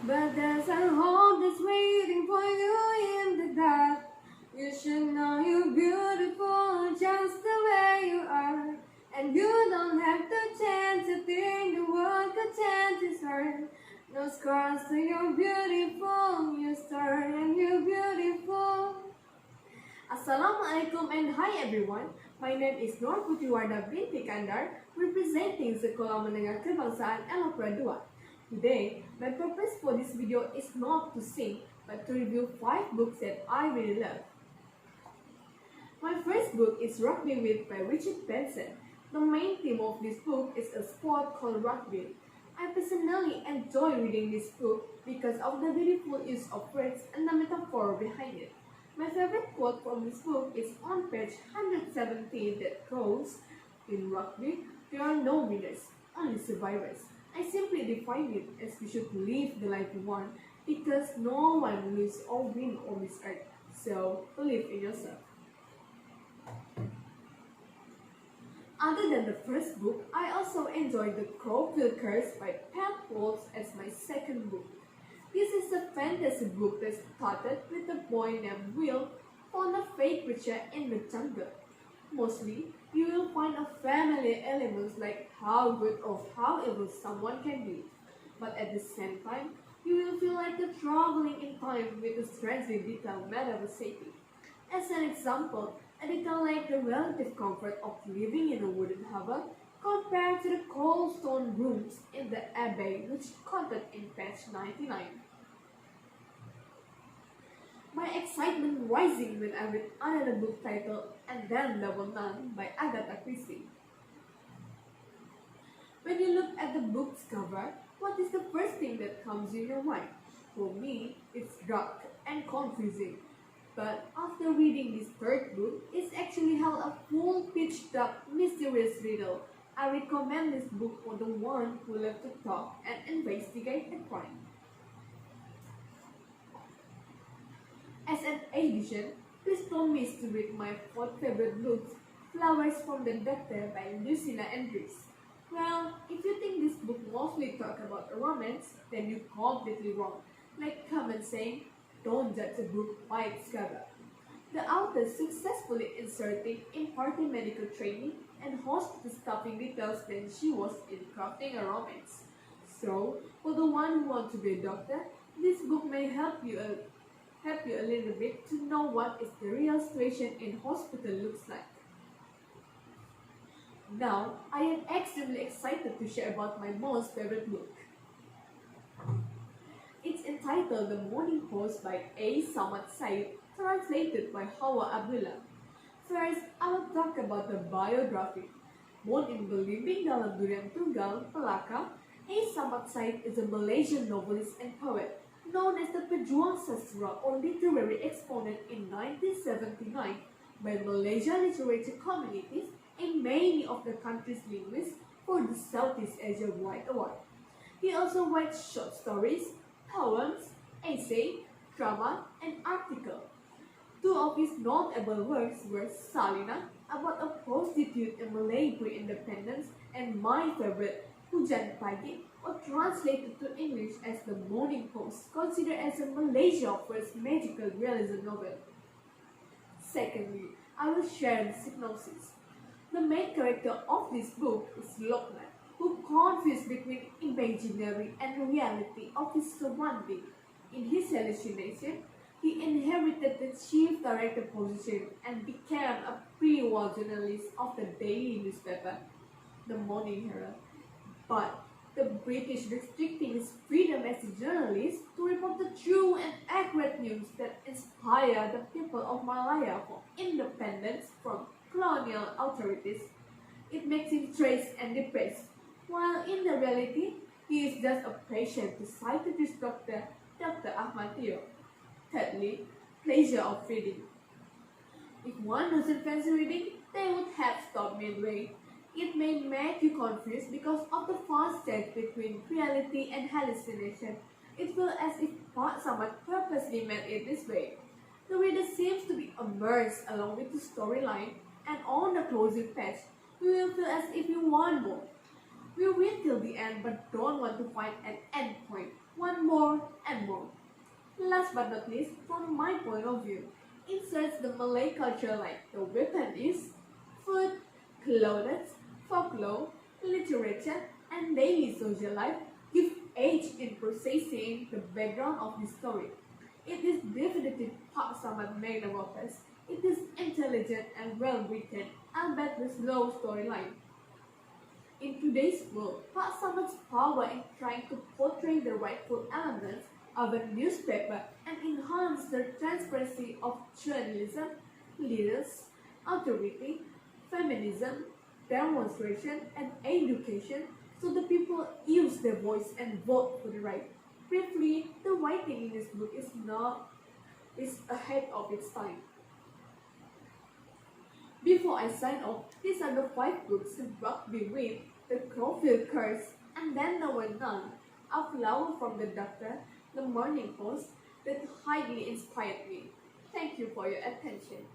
But there's a hope that's waiting for you in the dark. You should know you're beautiful just the way you are. And you don't have to change a thing, the world could change its heart. No scars, so you're beautiful, you star and you're beautiful. Assalamualaikum and hi everyone. My name is Nur Putiwarda binti Kandar, representing Sekolah Menengah Kebangsaan ELOPURA 2. Today, my purpose for this video is not to sing, but to review 5 books that I really love. My first book is Rugby With by Richard Benson. The main theme of this book is a sport called rugby. I personally enjoy reading this book because of the beautiful use of words and the metaphor behind it. My favorite quote from this book is on page 117 that goes, "In rugby, there are no winners, only survivors." I simply define it as we should live the life we want because no one loses or wins on this earth. So, believe in yourself. Other than the first book, I also enjoyed The Crowfield Curse by Pat Walsh as my second book. This is a fantasy book that started with a boy named Will found a fake creature in the jungle. Mostly, you will find a familiar elements like how good or how evil someone can be. But at the same time, you will feel like you're traveling in time with a strangely detailed metaversity. As an example, a detail like the relative comfort of living in a wooden hovel compared to the cold stone rooms in the abbey which quoted in page 99. My excitement rising when I read another book titled And Then There Were None by Agatha Christie. When you look at the book's cover, what is the first thing that comes in your mind? For me, it's dark and confusing. But after reading this third book, it's actually held a full pitch dark mysterious riddle. I recommend this book for the one who loves to talk and investigate a crime. As an addition, please don't miss to read my 4th favorite book, Flowers from the Doctor by Lucilla Andrews. Well, if you think this book mostly talks about a romance, then you're completely wrong. Like Carmen saying, don't judge a book by its cover. The author successfully inserting imparting medical training and hospital staffing details when she was in crafting a romance. So, for the one who wants to be a doctor, this book may help you a little bit to know what is the real situation in hospital looks like. Now, I am extremely excited to share about my most favorite book. It's entitled The Morning Post by A. Samad Said, translated by Hawa Abdullah. First, I will talk about the biography. Born in Belimbing dalam Durian Tunggal, Melaka, A. Samad Said is a Malaysian novelist and poet, known as the Pejuang Sastra or literary exponent in 1979 by Malaysia literature communities and many of the country's linguists for the Southeast Asia Wide Award. He also writes short stories, poems, essay, drama, and article. 2 of his notable works were Salina, about a prostitute in Malay pre-independence, and my favorite, Hujan Pagi, or translated to English as The Morning Post, considered as a Malaysia's first magical realism novel. Secondly, I will share the synopsis. The main character of this book is Lokman, who confused between imaginary and reality of his surrounding. In his hallucination, he inherited the chief director position and became a pre-war journalist of the daily newspaper, The Morning Herald. But the British restricting his freedom as a journalist to report the true and accurate news that inspire the people of Malaya for independence from colonial authorities. It makes him stressed and depressed, while in the reality, he is just a patient to psychiatrist Dr. Ahmad Teo. Thirdly, pleasure of reading. If one doesn't fancy reading, they would have stopped midway. It may make you confused because of the fast change between reality and hallucination. It feels as if someone purposely made it this way. The reader seems to be immersed along with the storyline, and on the closing page, you will feel as if you want more. We read till the end but don't want to find an end point. Want more, Last but not least, from my point of view, inserts the Malay culture like the weapon is food, clothes, folklore, literature, and daily social life give age in processing the background of the story. It is definitely Pak Samad magnum opus. It is intelligent and well written, albeit with slow storyline. In today's world, Pak Samad's power in trying to portray the rightful elements of a newspaper and enhance the transparency of journalism, leaders, authority, feminism, demonstration, and education, so the people use their voice and vote for the right. Briefly, the writing in this book is ahead of its time. Before I sign off, these are the 5 books that brought me with The Crowfield Curse, and Then There Were None, A Flower from the Doctor, The Morning Post, that highly inspired me. Thank you for your attention.